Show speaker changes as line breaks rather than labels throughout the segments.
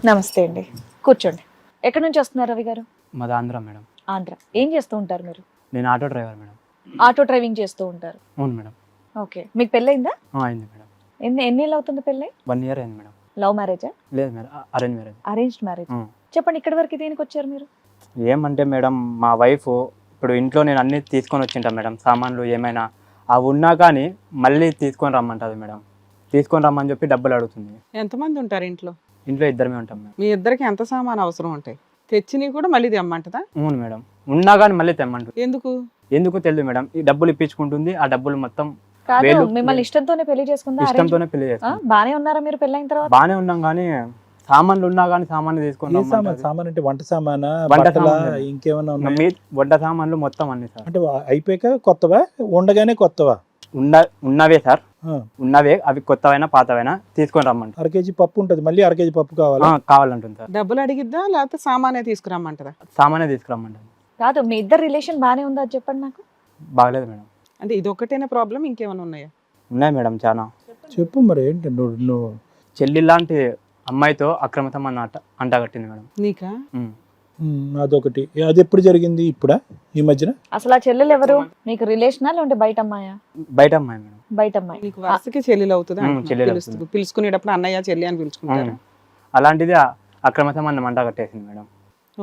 నమస్తే అండి, కూర్చోండి. ఎక్కడి నుంచి వస్తున్నారు రవి గారు?
మాది ఆంధ్ర మేడం.
ఆంధ్ర. ఏం చేస్తూ ఉంటారు మీరు?
నేను auto driver madam.
Auto driving చేస్తూ ఉంటారు.
అవును మేడం.
ఓకే, మీకు పెళ్ళయిందా?
అయింది మేడం.
ఎన్నేళ్ళు అవుతుంది పెళ్ళై?
1 year అయింది మేడం.
లవ్ మ్యారేజా?
లేదు madam, arrange marriage.
Arranged marriage. చెప్పండి, ఇక్కడి వరకు దేనికి వచ్చారు మీరు?
ఏమంటే మేడం, మా వైఫ్ ఇప్పుడు ఇంట్లో నేను అన్ని తీసుకొని వచ్చింటా మేడం, సామాన్లు ఏమైనా అవి ఉన్నా కానీ మళ్ళీ తీసుకొని రమ్మంటుంది మేడం. తీసుకొని రమ్మని చెప్పి డబ్బులు అడుగుతుంది.
ఎంతమంది ఉంటారు ఇంట్లో?
ఇంట్లో ఇద్దరమే ఉంటాం మేడం.
మీ ఇద్దరికి ఎంత సామాన్ అవసరం ఉంటాయి? తెచ్చినవి కూడా మళ్ళీ తెమ్మంటదా?
అవును మేడం, ఉన్నా కానీ మళ్ళీ తెమ్మంటుంది.
ఎందుకు
తెలియదు మేడం. ఈ డబ్బులు ఇప్పించుకుంటుంది, ఆ డబ్బులు మొత్తం
కాదు, మిమ్మల్ని ఇష్టంతోనే పెళ్లి చేసుకుందా?
ఇష్టంతోనే పెళ్లి చేస్తాం.
బానే ఉన్నారా మీరు పెళ్ళైన తర్వాత?
బానే ఉన్నాం కానీ సామాన్లు ఉన్నా కానీ సామాన్లు తీసుకొని
సామాన్ అంటే వంట సామానా,
వంట
బట్టలా,
సామాన్లు.
ఇంకేమన్నా ఉన్నాయి?
వంట సామాన్లు మొత్తం అన్ని సార్.
అంటే అయిపోయాక కొత్తవా, ఉండగానే కొత్తవా?
ఉన్నవే సార్,
ఆ.
ఉన్నవే. అవి కొత్తవైనా పాతవైనా తీసుకొని రమ్మంటారు.
1 kg పప్పు ఉంటుంది, మళ్ళీ 1 kg పప్పు కావాలా?
కావాలంటుంది సార్.
డబ్బులు అడిగిద్దా లేకపోతే సామానే తీసుకురమ్మంటదా?
సామానే తీసుకురమ్మంటారు.
కాదు, మీ ఇద్దరు రిలేషన్ బానే ఉందా అది చెప్పండి నాకు.
బాగలేదు మేడం.
అంటే ఇది ఒక్కటేనా ప్రాబ్లం, ఇంకేమైనా ఉన్నాయా?
ఉన్నాయి మేడం చాలా.
చెప్పు మరి ఏంటి నువ్వు
చెల్లి లాంటి అమ్మాయితో అక్రమ సంబంధం అంటగట్టింది మేడం.
నీకా?
అదొకటి. అది ఎప్పుడు జరిగింది? ఇప్పుడా, ఈ మధ్యన?
అసలు ఆ చెల్లెలు ఎవరు? మీకు రిలేషనా లేదంటే బయట అమ్మాయా?
బయట అమ్మాయి మేడం.
బయట అమ్మాయి.
నీకు వరుసకి చెల్లెలు అవుతుంది
చెల్లెలు
అంటున్నా. పిలుచుకునేటప్పుడు అన్నయ్య చెల్లి అని పిలుచుకుంటారు.
అలాంటిది అక్రమ సంబంధం అంటగట్టేసింది మేడం.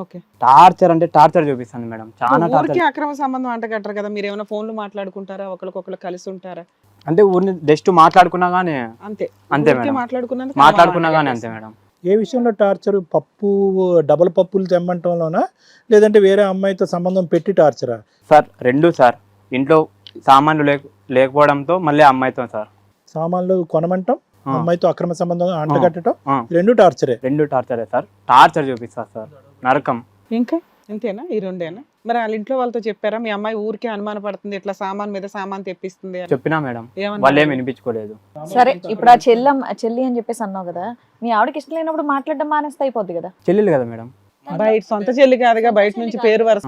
ఓకే.
టార్చర్ అంటే టార్చర్ చూపిస్తుంది మేడం, చాలా
ఊరికి
టార్చర్.
అక్రమ సంబంధం అంటగట్టరు కదా, మీరు ఏమైనా ఫోన్లు మాట్లాడుకుంటారా, ఒకరికొకరు కలిసి ఉంటారా?
అంటే ఊరిని జస్ట్ మాట్లాడుకున్నా గానీ
అంతే
మేడం. మాట్లాడుకున్నా గానీ అంతే మేడం.
ఏ విషయంలో టార్చర్? పప్పు, డబల్ పప్పులు తెమ్మంటంలోనా, లేదంటే వేరే అమ్మాయితో సంబంధం పెట్టి టార్చరా?
సార్ రెండు సార్. ఇంట్లో సామాన్లు లేకపోవడంతో మళ్ళీ అమ్మాయితో సార్.
సామాన్లు కొనమంటాం, అమ్మాయితో అక్రమ సంబంధం అంటగట్టడం,
ఆ.
రెండు టార్చరే.
రెండు టార్చరే సార్. టార్చర్ చూపిస్తారు సార్, నరకం.
ఇంకా ఇంతేనా? ఈ రెండేనా? మరి వాళ్ళ ఇంట్లో వాళ్ళతో చెప్పారా మీ అమ్మాయి ఊరికే అనుమాన పడుతుంది, ఇట్లా సామాన్ మీద సామాన్ తెప్పిస్తుంది అని?
చెప్పినా మేడం,
ఏమన్నారు?
వాళ్ళు ఏమి వినిపించుకోలేదు.
సరే, ఇప్పుడు ఆ చెల్లి అని చెప్పేసి అన్నావు కదా, మీ ఆవిడకి ఇష్టం లేనప్పుడు మాట్లాడడం మానేస్తే అయిపోద్ది కదా.
చెల్లెలు కదా మేడం.
బయట సొంత చెల్లి కాదుగా, బయట నుంచి పేరు వరుస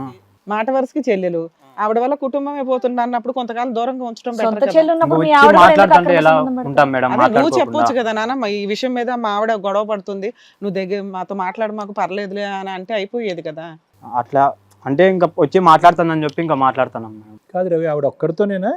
మాట వరుసకి చెల్లెలు. ఆవిడ వల్ల కుటుంబమే పోతుంది అన్నప్పుడు కొంతకాలం దూరంగా ఉంచడం
సొంత
better కదా.
చెల్లి ఉన్నప్పుడు మీ
వచ్చి
ఆవిడ కూడా ఎందుకు
మాట్లాడుతుంటే
అక్రమ
ఎలా
సంబంధం పెడతారు?
ఉంటాం మేడం?
అదే నువ్వు
మాట్లాడుకోకుండా.
చెప్పొచ్చు కదా నాన్న, ఈ విషయం మీద మా ఆవిడ గొడవ పడుతుంది, నువ్వు దగ్గర మాతో మాట్లాడు, మాకు పర్లేదులే అని అంటే అయిపోయేది కదా.
అట్లా అంటే ఇంకా వచ్చి మాట్లాడుతుందని చెప్పి ఇంకా మాట్లాడుతున్నాం మేడం.
కాదు రవి, ఆవిడ ఒక్కడితోనేనా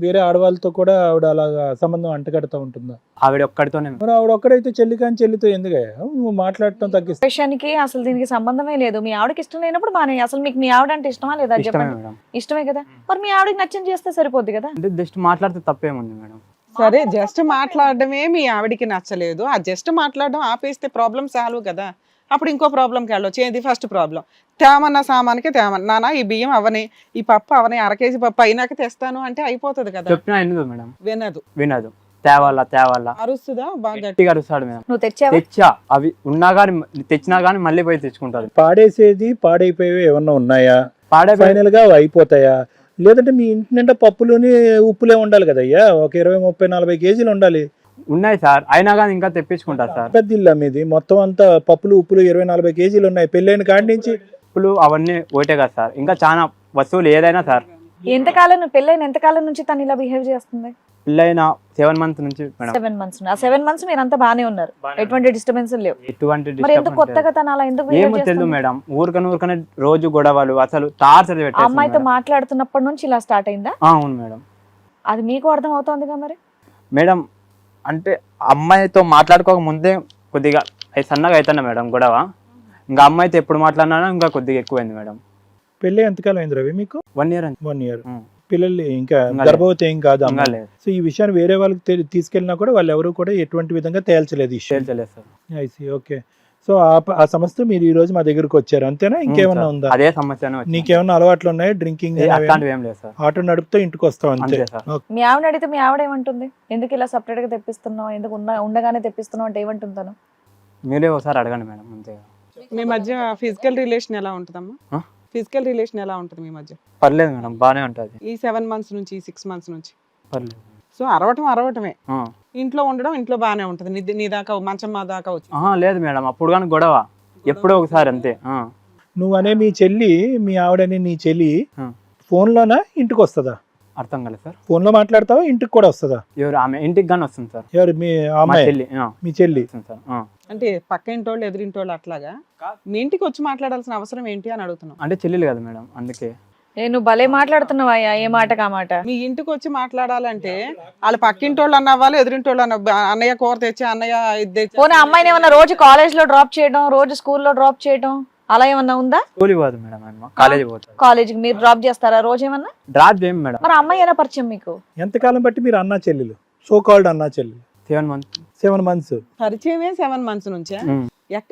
వేరే ఆడవాళ్ళతో కూడా ఆవిడ అలాగా సంబంధం అంటగడతా ఉంటుందా?
ఆవిడ ఒక్కడితోనే.
మరి ఆవిడ ఒక్కడైతే చెల్లి కానీ చెల్లితో ఎందుకయ్యా నువ్వు మాట్లాడటం తగ్గిస్తా?
విషయానికి అసలు దీనికి సంబంధమే లేదు. మీ ఆవిడకి ఇష్టం లేనప్పుడు మానే. అసలు మీకు మీ ఆవిడ అంటే ఇష్టమా లేదా
ఇష్టమే
చెప్పండి.
మేడం.
ఇష్టమే కదా, మరి మీ ఆవిడకి నచ్చని చేస్తే సరిపోద్ది కదా.
అంటే జస్ట్ మాట్లాడితే తప్పేముంది మేడం?
సరే, జస్ట్ మాట్లాడడమే మీ ఆవిడికి నచ్చలేదు, ఆ జస్ట్ మాట్లాడడం ఆపేస్తే ప్రాబ్లం సాల్వ్ కదా. అప్పుడు ఇంకో ప్రాబ్లంకి వెళ్ళొచ్చు. ఏది ఫస్ట్ ప్రాబ్లం? తేమన్న సామానికి నానా ఈ బియ్యం అవని, ఈ పప్పు అవని, 1 kg పప్పు అయినాక తెస్తాను అంటే అయిపోతుంది కదా.
చెప్పినా వినదు మేడం.
వినదు.
తేవాలా
అరుస్తుందా? బాగా
గట్టిగా అరుస్తాడు మేడం.
నువ్వు తెచ్చావా?
తెచ్చా, అవి ఉన్నా కానీ తెచ్చినా కానీ మళ్ళీ పోయి తెచ్చుకుంటారు.
పాడేసేది పాడైపోయేవి ఏమన్నా ఉన్నాయా?
పాడే
ఫైనల్ గా అవి అయిపోతాయా? లేదంటే మీ ఇంటి నిండా పప్పులోని ఉప్పులే ఉండాలి కదయ్యా, ఒక 20, 30, 40 kg ఉండాలి.
ఉన్నాయి సార్, అయినా కానీ ఇంకా తెప్పించుకుంటారు సార్.
పెద్ద ఇల్లు మీది, మొత్తం అంతా పప్పులు ఉప్పులు 20, 40 kg ఉన్నాయి. పెళ్ళైన కాడి నుంచి
ఇప్పుడు అవన్నీ ఒకటే కదా సార్, ఇంకా చాలా వస్తువులు ఏదైనా సార్.
ఎంతకాలం పెళ్ళైన ఎంతకాలం నుంచి తను ఇలా బిహేవ్ చేస్తుంది?
పిల్లైన 7 months నుంచి మేడం.
7 months. ఆ 7 months మీరు అంతా బానే ఉన్నారు, ఎటువంటి డిస్టర్బెన్స్ లేవు.
ఎటువంటి
మరి ఎందుకు కొత్తగా తను అలా ఎందుకు బిహేవ్
ఏమో తెలియదు
చేస్తుంది?
మేడం. ఊరికనే రోజు గొడవలు, అసలు టార్చర్
ఆ
పెట్టేస్తుంది
అమ్మాయితో
మేడం.
మాట్లాడుతున్నప్పటి నుంచి ఇలా స్టార్ట్ అయిందా?
అవును మేడం.
అది మీకు అర్థం అవుతోందిగా మరి.
మేడం అంటే అమ్మాయితో మాట్లాడుకోక ముందే కొద్దిగా సన్నగా అవుతున్నా మేడం గొడవ. ఇంకా అమ్మాయితో ఎప్పుడు మాట్లాడినా ఇంకా కొద్దిగా ఎక్కువైంది మేడం.
పెళ్ళి ఎంతకాలం అయింది రవి మీకు?
1 year
1 year. పిల్లలు ఇంకా
ఇంకా
గర్భవతి ఏం కాదు అమ్మ.
లేదు.
సో ఈ విషయాన్ని వేరే వాళ్ళకి తీసుకెళ్ళినా కూడా వాళ్ళు ఎవరు కూడా ఎటువంటి విధంగా తేల్చలేదు ఇష్యూ.
తెలియదు సార్.
I see, okay. సో ఆ సమస్య మీరు ఈ రోజు మా దగ్గరకు వచ్చారు అంతేనా? ఇంకేమన్నా ఉందా?
అదే సమస్యనే వచ్చింది.
నీకేమన్నా అలవాట్లు ఉన్నాయా? డ్రింకింగ్,
అట్లాంటివి ఏం లేదు సార్.
ఆటో నడుపుతూ ఇంటికి వస్తావు అంతే.
అంతే సార్.
ఓకే.
మీ ఆవిడ అడిగితే మీ ఆవిడ ఏమంటుంది? ఎందుకు ఇలా సపరేట్ గా తెప్పిస్తున్నావు, ఎందుకు ఉండగానే తెప్పిస్తున్నావు అంటే ఏమంటుంది తను?
మీరే ఒకసారి అడగండి మేడం అంతే.
మీ మధ్య ఫిజికల్ రిలేషన్ ఎలా ఉంటుందమ్మా? ఫిజికల్ రిలేషన్ ఎలా ఉంటుంది మీ మధ్య?
పర్లేదు మేడం, బాగానే ఉంటుంది.
ఈ 7 months నుంచి, ఈ 6 months నుంచి
పర్లేదు.
సో అరవటమే. ఇంట్లో ఉండడం ఇంట్లో బాగానే ఉంటుంది. నీ దాకా మంచం మా దాకా వచ్చి
లేదు మేడం, అప్పుడు కానీ గొడవ ఎప్పుడో ఒకసారి అంతే.
నువ్వు అనే మీ చెల్లి, మీ ఆవిడనే నీ చెల్లి ఫోన్ లోనా ఇంటికి వస్తుందా?
అర్థం కాలేదు సార్.
ఫోన్ లో మాట్లాడతావా, ఇంటికి కూడా వస్తుందా?
ఎవరు ఆమె ఇంటికి కానీ వస్తుంది సార్.
ఎవరు? మీ అమ్మాయి
చెల్లి.
మీ చెల్లి.
సార్
అంటే పక్క ఇంటోళ్ళు ఎదురింటోళ్ళు అట్లాగా మీ ఇంటికి వచ్చి మాట్లాడాల్సిన అవసరం ఏంటి అని అడుగుతున్నాం.
అంటే చెల్లెలు కదా మేడం, అందుకే.
నేను భలే మాట్లాడుతున్నావా ఏ మాట కామాట.
మీ ఇంటికి వచ్చి మాట్లాడాలంటే వాళ్ళు పక్కింటోళ్ళు అన్న వాళ్ళు ఎదురింటోళ్ళు అన్న అన్నయ్య కూర తెచ్చి అన్నయ్య ఇది తెచ్చి
పోనీ అమ్మాయిని ఏమన్నా రోజు కాలేజ్ లో డ్రాప్ చేయడం, రోజు స్కూల్లో డ్రాప్ చేయడం అలా ఏమన్నా ఉందా?
స్కూల్కి పోదు మేడం, ఆయన కాలేజీ పోతుంది.
కాలేజీకి మీరు డ్రాప్ చేస్తారా రోజు ఏమన్నా?
డ్రాప్ చేయం మేడం.
మరి అమ్మాయి ఎలా పరిచయం మీకు?
ఎంతకాలం బట్టి మీరు అన్నా చెల్లెలు, సో కాల్డ్ అన్నా చెల్లెలు?
7 months.
7 months.
పరిచయమే 7 months నుంచే.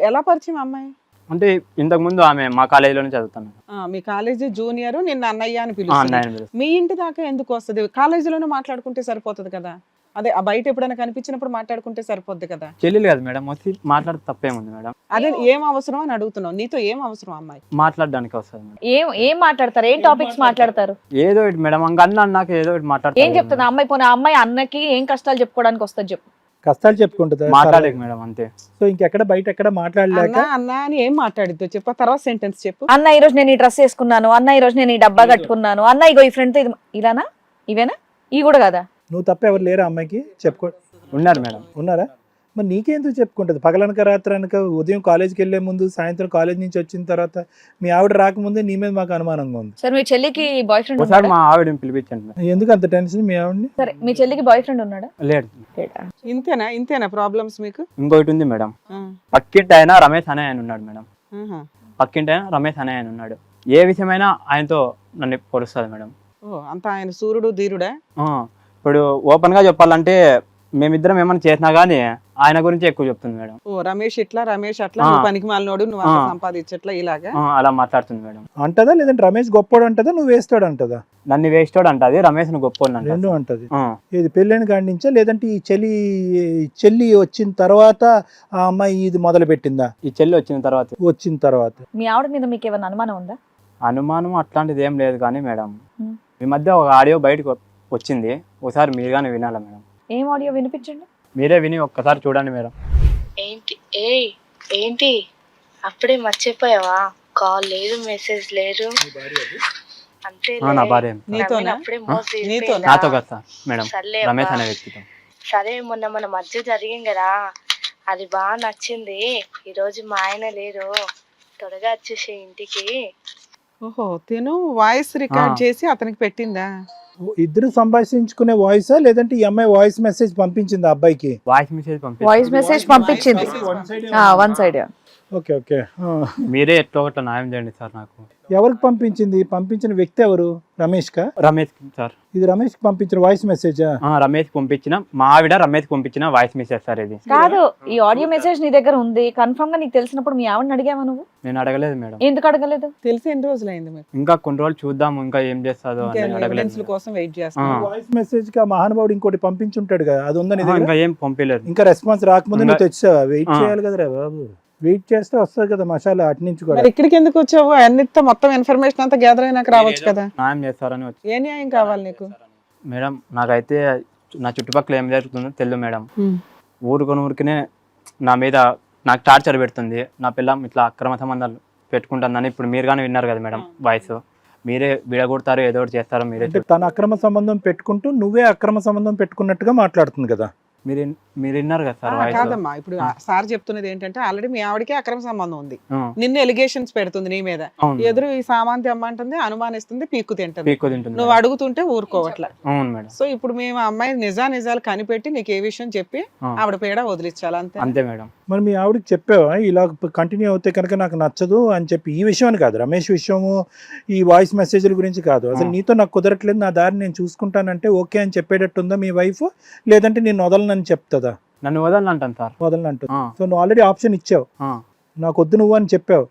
ఎలా పరిచయం అమ్మాయి?
అంటే ఇంతకు ముందు ఆమె మా కాలేజీలోనే చదువుతాను.
మీ కాలేజీ జూనియర్, నిన్న అన్నయ్య అని పిలుస్తుంది. మీ ఇంటి దాకా ఎందుకు వస్తుంది? కాలేజీలోనే మాట్లాడుకుంటే సరిపోతుంది కదా. అదే ఆ బయట ఎప్పుడైనా కనిపించినప్పుడు మాట్లాడుకుంటే సరిపోద్ది కదా.
చెల్లెలు కదా మేడం, వచ్చి మాట్లాడితే తప్పేముంది మేడం?
అదే ఏం అవసరం అని అడుగుతున్నావు. నీతో ఏం అవసరం అమ్మాయి?
మాట్లాడడానికి వస్తుంది మేడం.
ఏం మాట్లాడతారు? ఏం టాపిక్స్ మాట్లాడతారు?
ఏదో ఒకటి మేడం, అన్న అన్నాక ఏదో ఒకటి
ఏం
మాట్లాడతారు.
చెప్తుంది అమ్మాయి? పోనీ అమ్మాయి అన్నకి ఏం కష్టాలు చెప్పుకోవడానికి వస్తుంది చెప్పు.
కష్టాలు చెప్పుకుంటుందా?
మాట్లాడలేక మేడం, అంతే.
సో ఇంకెక్కడ బయట ఎక్కడ మాట్లాడలేక
అన్నా అని ఏం మాట్లాడిద్దో చెప్పు, తర్వాత సెంటెన్స్ చెప్పు.
అన్న ఈ రోజు నేను ఈ డ్రెస్ వేసుకున్నాను, అన్న ఈ రోజు నేను ఈ డబ్బా కట్టుకున్నాను, అన్న ఇగో ఈ ఫ్రెండ్ తో ఇలానా? ఇవేనా? ఇవి కూడా కదా?
నువ్వు తప్ప ఎవరు లేరా అమ్మాయికి చెప్పుకో?
ఉన్నారు మేడం.
ఉన్నారా? మరి నీకెందుకు చెప్పుకుంటుంది? పగలనక రాత్రి అనక ఉదయం కాలేజ్కి వెళ్లే ముందు, సాయంత్రం కాలేజ్ నుంచి వచ్చిన తర్వాత మీ ఆవిడ రాకముందే నీ మీద మాకు అనుమానంగా ఉంది.
సరే మీ చెల్లికి బాయ్ ఫ్రెండ్
ఒకసారి
ఉన్నాడా?
మా ఆవిడని పిలిపించండి మేడం.
ఎందుకు అంత టెన్షన్ మీ ఆవిడని?
సరే మీ చెల్లికి బాయ్ ఫ్రెండ్ ఉన్నాడా?
లేదు.
లేడా?
ఇంతేనా ప్రాబ్లమ్స్ మీకు?
ఇంకొకటి ఉంది మేడం, పక్కింటి అయినా రమేష్ అనే ఆయన ఉన్నాడు మేడం. పక్కింటి అయినా రమేష్ అనే ఆయన ఉన్నాడు. ఏ విషయమైనా ఆయనతో నన్ను పొడుస్తుంది మేడం.
అంత ఆయన సూర్యుడు ధీరుడా?
ఇప్పుడు ఓపెన్ గా చెప్పాలంటే మేమిద్దరం ఏమైనా చేసినా గానీ ఆయన గురించి ఎక్కువ చెప్తుంది మేడం.
రమేష్ ఇట్లా, రమేష్ అట్లా, నువ్వు పనికి మాలినోడు, నువ్వు అంత సంపాదించట్లా, ఇలాగా
అలా మాట్లాడుతుంది మేడం.
అంటదా? లేదంటే రమేష్ గొప్పోడు అంటదా, నువ్వు వేస్తాడు అంటదా?
నన్ను వేస్తాడు అంటది, రమేష్ ను గొప్పోడు అంటది.
రెండు అంటది. ఇది పెళ్ళైన కాడి నుంచా లేదంటే ఈ చెల్లి వచ్చిన తర్వాత ఆ అమ్మాయి ఇది మొదలు పెట్టిందా?
ఈ చెల్లి వచ్చిన తర్వాత.
మీ ఆవిడ మీద మీకు ఏమైనా అనుమానం ఉందా?
అనుమానం అట్లాంటిది ఏం లేదు కానీ మేడం, ఈ మధ్య ఒక ఆడియో బయటకు వచ్చింది, ఒకసారి మీరు కానీ వినాలా మేడం?
ఏం ఆడియో వినిపించండి.
మీరే విని ఒక్కసారి చూడండి మేడం.
ఏంటి అప్పుడే మర్చిపోయావా? కాల్ లేదు, మెసేజ్ లేదు. అంతే
నా భార్య. నాతో కదా మేడం, రమేష్ అనే వ్యక్తితో.
సరే మన మధ్య జరిగింది కదా, అది బాగా నచ్చింది. ఈ రోజు మా ఆయన లేరు, త్వరగా వచ్చేసే ఇంటికి.
ఓహో, తిను వాయిస్ రికార్డ్ చేసి అతనికి పెట్టిందా?
ఇద్దరు సంభాషించుకునే వాయిసా లేదంటే ఈ అమ్మాయి వాయిస్ మెసేజ్ పంపించింది అబ్బాయికి?
వాయిస్ మెసేజ్
పంపించింది. One side.
Okay okay.
మీరే ఎట్లా ఒకటి న్యాయం చేయండి సార్ నాకు.
ఎవరికి పంపించింది? పంపించిన వ్యక్తి ఎవరు? రమేష్ కా?
రమేష్ సార్.
ఇది రమేష్ పంపించిన వాయిస్ మెసేజా?
రమేష్ పంపించిన, మా ఆవిడ రమేష్ పంపించిన వాయిస్ మెసేజ్ సార్ ఇది.
కాదు, ఈ ఆడియో మెసేజ్ నీ దగ్గర ఉంది కన్ఫర్మ్ గా. నీకు తెలిసినప్పుడు మీ ఆవిడని అడిగావా నువ్వు?
నేను అడగలేదు మేడం.
ఎందుకు అడగలేదు?
తెలిసి ఎన్ని రోజులు అయింది మీకు?
ఇంకా కొన్ని రోజులు చూద్దాం, ఇంకా ఏం చేస్తాదో అని అడగలేదు.
కోసం వెయిట్ చేస్తాను.
వాయిస్ మెసేజ్ కి మహానుభావుడు ఇంకోటి పంపించుంటాడు కదా, అది ఉందని
ఇంకా ఏం పంపించలేదు.
ఇంకా రెస్పాన్స్ రాకముందే నువ్వు తెచ్చావా? వెయిట్ చేయాలి కదరా బాబు, వెయిట్ చేస్తే వస్తుంది కదా మసాలా అటు నుంచి కూడా.
ఇక్కడికి ఎందుకు వచ్చావు? అన్నిటితో మొత్తం ఇన్ఫర్మేషన్ అంతా గ్యాదర్ అయినాక రావచ్చు కదా.
న్యాయం చేస్తారని వచ్చి.
ఏ న్యాయం కావాలి నీకు?
మేడం నాకైతే నా చుట్టుపక్కల ఏం జరుగుతుందో తెలియదు మేడం. ఊరికినే నా మీద నాకు టార్చర్ పెడుతుంది. నా పిల్లం ఇట్లా అక్రమ సంబంధాలు పెట్టుకుంటుందని ఇప్పుడు మీరు కానీ విన్నారు కదా మేడం వాయిస్. మీరే విడగొడతారు, ఏదో ఒకటి చేస్తారో మీరే.
తన అక్రమ సంబంధం పెట్టుకుంటూ నువ్వే అక్రమ సంబంధం పెట్టుకున్నట్టుగా మాట్లాడుతుంది కదా.
మీరు విన్నారు కదా సార్ వాయిస్.
కాదమ్మా, ఇప్పుడు సార్ చెప్తున్నది ఏంటంటే ఆల్రెడీ మీ ఆవిడకి అక్రమ సంబంధం ఉంది, నిన్ను ఎలిగేషన్స్ పెడుతుంది నీ మీద. ఎదురు ఈ సామాన్ తెమ్మంటుంది, అనుమానిస్తుంది, పీక్కు తింటుంది. నువ్వు అడుగుతుంటే ఊరుకోవట్లే.
అవును మేడం.
సో ఇప్పుడు మేము అమ్మాయి నిజాలు కనిపెట్టి నీకు ఏ విషయం చెప్పి ఆవిడ పేడ వదిలించాలి,
అంతే మేడం.
మరి మీ ఆవిడకి చెప్పావా ఇలా కంటిన్యూ అవుతే కనుక నాకు నచ్చదు అని చెప్పి? ఈ విషయం అని కాదు, రమేష్ విషయము, ఈ వాయిస్ మెసేజ్ల గురించి కాదు, అసలు నీతో నాకు కుదరట్లేదు, నా దారి నేను చూసుకుంటానంటే ఓకే అని చెప్పేటట్టుందా మీ వైఫ్? లేదంటే నేను వదలనని చెప్తుందా?
నన్ను వదలనంటాను సార్.
వదలనంటుంది. సో నువ్వు ఆల్రెడీ ఆప్షన్ ఇచ్చావు, నాకు వద్దు నువ్వు అని చెప్పావు,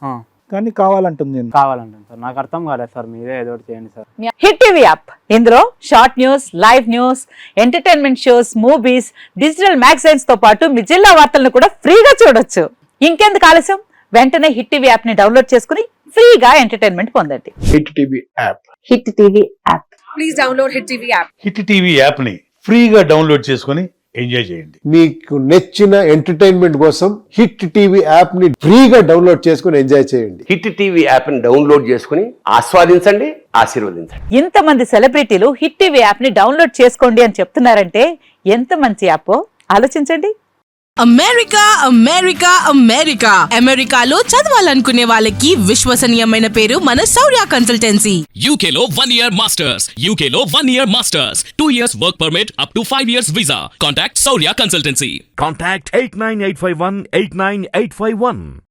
కానీ కావాలంటుంది. నేను
కావాలంటాను సార్. నాకు అర్థం కాలేదు సార్, మీరే ఏదో ఒకటి చేయండి సార్.
హిట్ టీవీ యాప్, ఇందులో short news, live news, entertainment shows, movies, digital magazines తో పాటు మీ జిల్లా వార్తలను కూడా ఫ్రీగా చూడొచ్చు. ఇంకెందుకు ఆలస్యం, వెంటనే హిట్ టీవీ యాప్ ని డౌన్లోడ్ చేసుకుని ఫ్రీగా ఎంటర్టైన్మెంట్ పొందండి.
Hit TV app.
Hit TV app.
Please download hit TV app.
Hit TV app ని ఫ్రీగా డౌన్లోడ్ చేసుకుని ఎంజాయ్ చేయండి.
మీకు నచ్చిన ఎంటర్టైన్మెంట్ కోసం హిట్ టీవీ యాప్ ని ఫ్రీగా డౌన్లోడ్ చేసుకుని ఎంజాయ్ చేయండి.
హిట్ టీవీ యాప్ ని డౌన్లోడ్ చేసుకుని ఆస్వాదించండి, ఆశీర్వదించండి.
ఇంతమంది సెలబ్రిటీలు హిట్ టీవీ యాప్ ని డౌన్లోడ్ చేసుకోండి అని చెప్తున్నారంటే ఎంత మంచి యాప్ ఆలోచించండి.
అమెరికా అమెరికా అమెరికా అమెరికాలో చదవాలనుకునే వాళ్ళకి విశ్వసనీయమైన పేరు మన శౌర్య consultancy.
UK Law 1 Year Masters. UK Law 1 Year Masters. 2 years work permit up to 5 years visa. Contact Saurya Consultancy.
Contact 89851 89851.